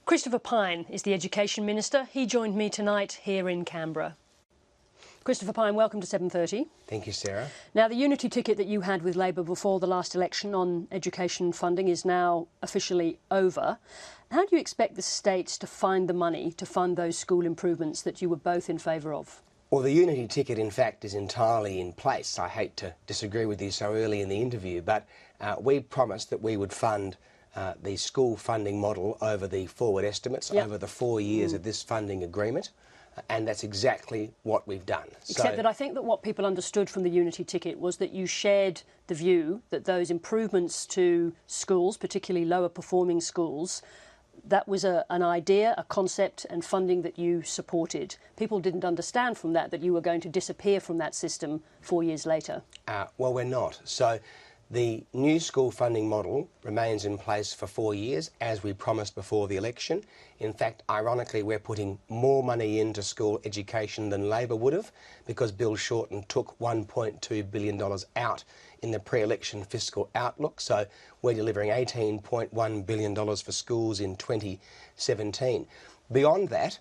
Christopher Pyne is the Education Minister. He joined me tonight here in Canberra. Christopher Pyne, welcome to 7:30. Thank you, Sarah. Now, the unity ticket that you had with Labor before the last election on education funding is now officially over. How do you expect the states to find the money to fund those school improvements that you were both in favour of? Well, the unity ticket, in fact, is entirely in place. I hate to disagree with you so early in the interview, but we promised that we would fund the school funding model over the forward estimates over the 4 years of this funding agreement, and that's exactly what we've done. Except that I think that what people understood from the unity ticket was that you shared the view that those improvements to schools, particularly lower performing schools, that was an idea, a concept and funding that you supported. People didn't understand from that you were going to disappear from that system 4 years later. Well, we're not. So the new school funding model remains in place for 4 years, as we promised before the election. In fact, ironically, we're putting more money into school education than Labor would have, because Bill Shorten took $1.2 billion out in the pre-election fiscal outlook. So we're delivering $18.1 billion for schools in 2017. Beyond that,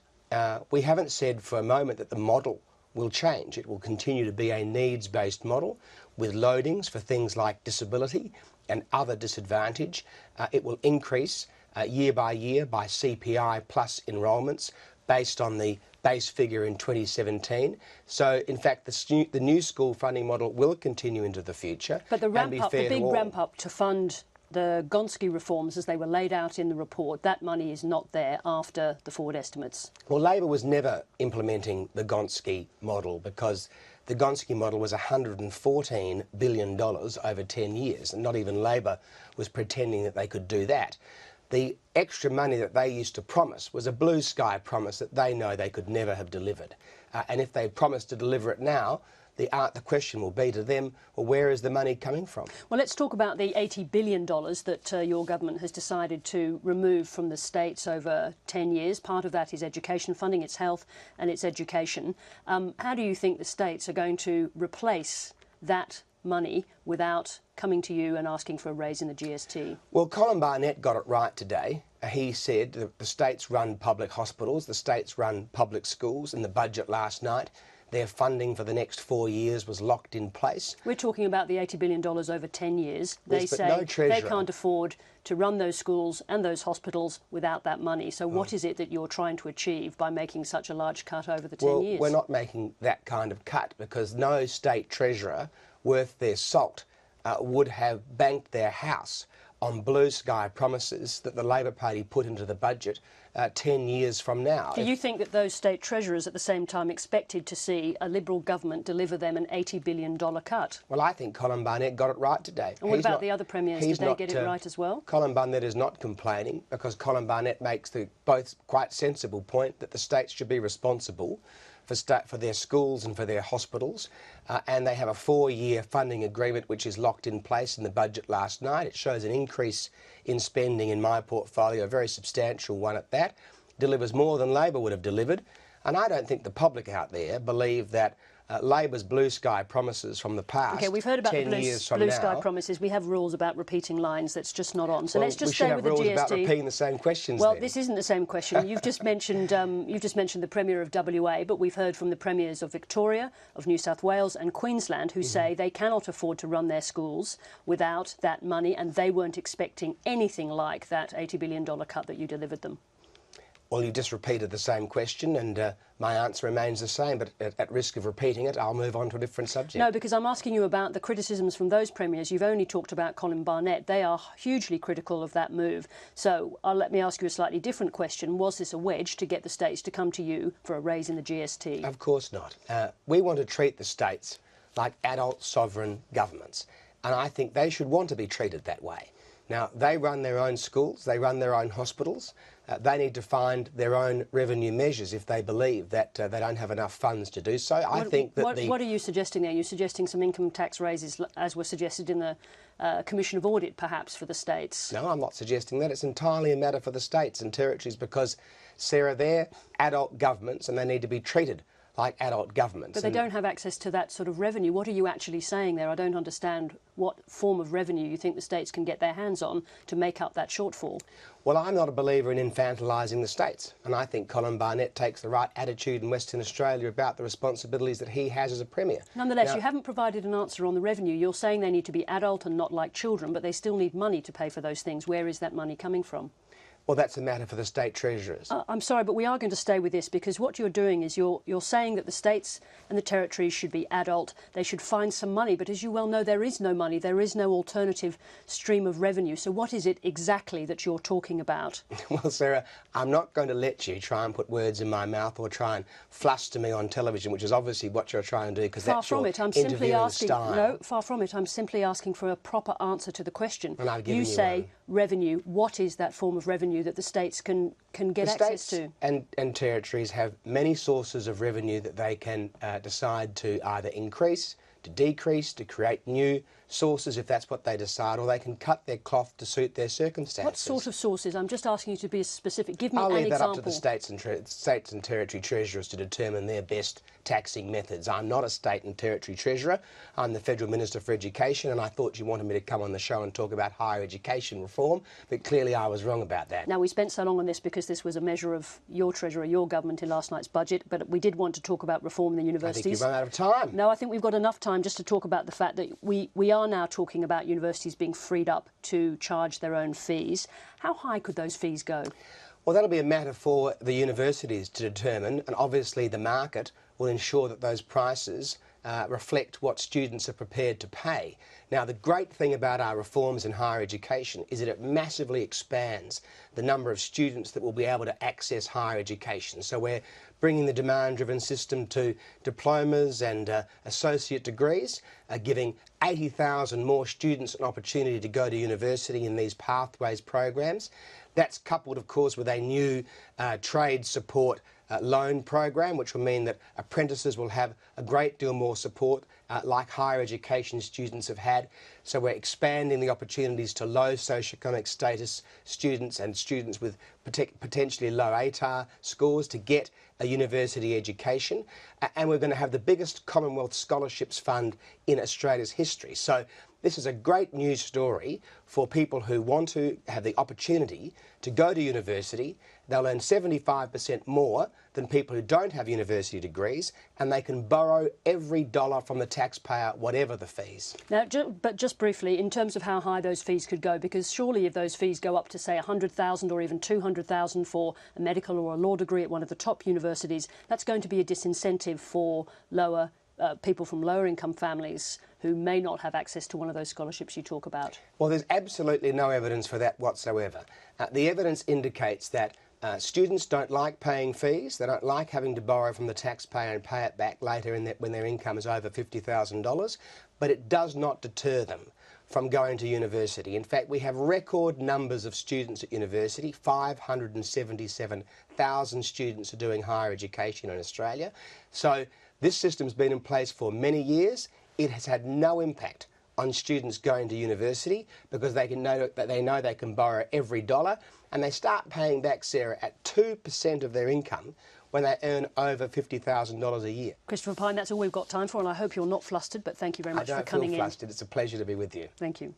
we haven't said for a moment that the model will change. It will continue to be a needs-based model with loadings for things like disability and other disadvantage. It will increase year by year by CPI plus enrolments based on the base figure in 2017. So, in fact, the new school funding model will continue into the future. But the big ramp up to fund the Gonski reforms as they were laid out in the report, that money is not there after the forward estimates. Well, Labor was never implementing the Gonski model, because the Gonski model was $114 billion over 10 years, and not even Labor was pretending that they could do that. The extra money that they used to promise was a blue sky promise that they know they could never have delivered. And if they promised to deliver it now, the question will be to them, well, where is the money coming from? Well, let's talk about the $80 billion that your government has decided to remove from the states over 10 years. Part of that is education funding, it's health and it's education. How do you think the states are going to replace that money without coming to you and asking for a raise in the GST? Well, Colin Barnett got it right today. He said that the states run public hospitals, the states run public schools. In the budget last night, their funding for the next 4 years was locked in place. We're talking about the $80 billion over 10 years. They Yes, say no treasurer. they can't afford to run those schools and those hospitals without that money. So what is it that you're trying to achieve by making such a large cut over the 10 years? We're not making that kind of cut, because no state treasurer worth their salt would have banked their house on blue sky promises that the Labor Party put into the budget 10 years from now. Do you think that those state treasurers at the same time expected to see a Liberal government deliver them an $80 billion cut? Well, I think Colin Barnett got it right today. And what about the other premiers? Did they get it right as well? Colin Barnett is not complaining, because Colin Barnett makes the both quite sensible point that the states should be responsible for their schools and for their hospitals, and they have a 4-year funding agreement which is locked in place in the budget last night. It shows an increase in spending in my portfolio, a very substantial one at that, delivers more than Labor would have delivered, and I don't think the public out there believe that Labor's blue sky promises from the past. Okay, we've heard about the blue sky now, promises. We have rules about repeating lines. That's just not on. So well, let's just stay with the GST. We should have rules about repeating the same questions. Well, then. This isn't the same question. You've just mentioned the Premier of WA, but we've heard from the Premiers of Victoria, of New South Wales and Queensland, who say they cannot afford to run their schools without that money, and they weren't expecting anything like that $80 billion cut that you delivered them. Well, you just repeated the same question, and my answer remains the same, but at risk of repeating it, I'll move on to a different subject. No, because I'm asking you about the criticisms from those premiers. You've only talked about Colin Barnett. They are hugely critical of that move. So let me ask you a slightly different question. Was this a wedge to get the states to come to you for a raise in the GST? Of course not. We want to treat the states like adult sovereign governments, and I think they should want to be treated that way. Now, they run their own schools, they run their own hospitals. They need to find their own revenue measures if they believe that they don't have enough funds to do so. What are you suggesting there? You're suggesting some income tax raises, as were suggested in the Commission of Audit, perhaps, for the states? No, I'm not suggesting that. It's entirely a matter for the states and territories, because, Sarah, they're adult governments and they need to be treated like adult governments. But they don't have access to that sort of revenue. What are you actually saying there? I don't understand what form of revenue you think the states can get their hands on to make up that shortfall. Well, I'm not a believer in infantilising the states, and I think Colin Barnett takes the right attitude in Western Australia about the responsibilities that he has as a Premier. Nonetheless, you haven't provided an answer on the revenue. You're saying they need to be adult and not like children, but they still need money to pay for those things. Where is that money coming from? Well, that's a matter for the state treasurers. I'm sorry, but we are going to stay with this, because what you're doing is you're saying that the states and the territories should be adult. They should find some money, but as you well know, there is no money. There is no alternative stream of revenue. So what is it exactly that you're talking about? Well, Sarah, I'm not going to let you try and put words in my mouth or try and fluster me on television, which is obviously what you're trying to do, because that's your interviewing style. No, far from it. I'm simply asking for a proper answer to the question. And I've given you say one. Revenue. What is that form of revenue that the states can get access to? And territories have many sources of revenue that they can decide to either increase, to decrease, to create new sources if that's what they decide, or they can cut their cloth to suit their circumstances. What sort of sources? I'm just asking you to be specific. Give me I'll an leave that example. up to the states and territory treasurers to determine their best taxing methods. I'm not a state and territory treasurer. I'm the Federal Minister for Education, and I thought you wanted me to come on the show and talk about higher education reform, but clearly I was wrong about that. Now, we spent so long on this because this was a measure of your treasurer, your government in last night's budget, but we did want to talk about reform in the universities. I think you've run out of time. No, I think we've got enough time just to talk about the fact that we are now talking about universities being freed up to charge their own fees. How high could those fees go? Well, that'll be a matter for the universities to determine, and obviously the market will ensure that those prices reflect what students are prepared to pay. Now, the great thing about our reforms in higher education is that it massively expands the number of students that will be able to access higher education. So we're bringing the demand-driven system to diplomas and associate degrees, giving 80,000 more students an opportunity to go to university in these pathways programs. That's coupled, of course, with a new trade support loan program, which will mean that apprentices will have a great deal more support like higher education students have had. So we're expanding the opportunities to low socioeconomic status students and students with potentially low ATAR scores to get a university education. And we're going to have the biggest Commonwealth Scholarships Fund in Australia's history. So this is a great news story for people who want to have the opportunity to go to university. They'll earn 75% more than people who don't have university degrees, and they can borrow every dollar from the taxpayer, whatever the fees. Now, but just briefly, in terms of how high those fees could go, because surely if those fees go up to, say, 100,000 or even 200,000 for a medical or a law degree at one of the top universities, that's going to be a disincentive for people from lower income families who may not have access to one of those scholarships you talk about. Well, there's absolutely no evidence for that whatsoever. The evidence indicates that students don't like paying fees. They don't like having to borrow from the taxpayer and pay it back later when their income is over $50,000, but it does not deter them from going to university. In fact, we have record numbers of students at university. 577,000 students are doing higher education in Australia. So this system's been in place for many years. It has had no impact on students going to university because they know they can borrow every dollar, and they start paying back, Sarah, at 2% of their income when they earn over $50,000 a year. Christopher Pyne, that's all we've got time for, and I hope you're not flustered, but thank you very much for coming in. I don't feel flustered. It's a pleasure to be with you. Thank you.